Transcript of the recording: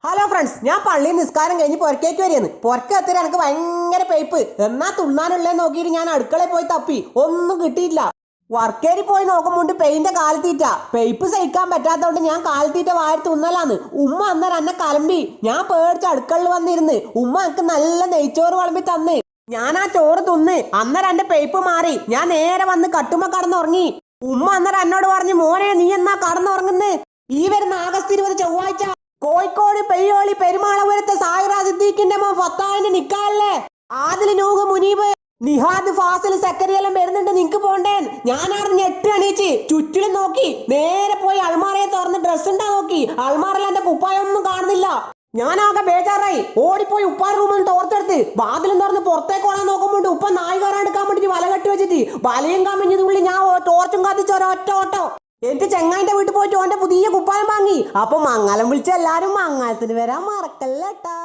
Hello friends, ഞാൻ പള്ളിയിൽ നിസ്കാരം കഴിഞ്ഞ് പുറക്കേക്ക് വരികയാണ്. പുറക്കെത്തിരി എനിക്ക് ഭയങ്കര പൈപ്പ് എന്നാ തുള്ളാനുള്ളേ നോക്കിയിട്ട് ഞാൻ അടുക്കളയിൽ പോയി തപ്പി, ഒന്നും കിട്ടിയില്ല. വർക്കേരി പോയി നോക്കുമ്പോൾ പെയിന്റെ കാലത്തീറ്റ പൈപ്പ് സഹിക്കാൻ പറ്റാത്തതുകൊണ്ട് ഞാൻ കാലത്തീറ്റ വാരി തുന്നലാന്ന്. ഉമ്മ അന്നേരം എന്നെ കലമ്പി. ഞാൻ പേടിച്ച് അടുക്കളയിൽ വന്നിരുന്ന് ഉമ്മ എനിക്ക് നല്ല നെയ്ച്ചോറ് വിളമ്പി തന്ന്. ഞാൻ ആ ചോറ് തിന്ന് അന്നേരം എന്റെ പൈപ്പ് മാറി. ഞാൻ നേരെ വന്ന് കട്ടുമ്മ കടന്നുറങ്ങി. ഉമ്മ അന്നേരം എന്നോട് പറഞ്ഞു, മോനെ നീ എന്നാ കടന്നുറങ്ങുന്നേ? ഈ വരുന്ന ആഗസ്റ്റ് 20 ചൊവ്വാഴ്ച കോഴിക്കോട് പെയ്യോളി പെരുമാളപുരത്തെ സായിറ സിദ്ദീഖിന്റെ മോൻ ഫത്താഹിന്റെ നിക്കാല്ലേ. ആദില് നൂഹ് മുനീബ് നിഹാദ് ഫാസിൽ സക്കരിയെല്ലാം വരുന്നുണ്ട്. നിനക്ക് പോണ്ടേ? ഞാനായിരുന്നു ഞെട്ടി എണീച്ച് ചുറ്റിലും നോക്കി. നേരെ പോയി അൾമാറയെ തുറന്ന് ഡ്രസ് ഉണ്ടാ നോക്കി. അൾമാറയിൽ എന്റെ കുപ്പായൊന്നും കാണുന്നില്ല. ഞാനാകെ ബേജാറായി. ഓടിപ്പോയി ഉപ്പാൻ റൂമിൽ തോർത്തെടുത്ത് വാതിലും തുറന്ന് പുറത്തേക്ക് ഓടാൻ നോക്കുമ്പോണ്ട് ഉപ്പ നായി കയറാൻ എടുക്കാൻ വേണ്ടിട്ട് വല കെട്ടി വെച്ചിട്ട് വലയും കമ്മിഞ്ഞതുള്ളി ഞാൻ ടോർച്ചും കത്തിച്ച് ഒരൊറ്റ ഓട്ടോ. എനിക്ക് ചെങ്ങായിന്റെ വീട്ടിൽ പോയിട്ട് ഓന്റെ പുതിയ കുപ്പായം വാങ്ങി. അപ്പൊ മംഗലം വിളിച്ച എല്ലാരും മംഗലത്തിന് വരാൻ മറക്കല്ലേട്ടാ.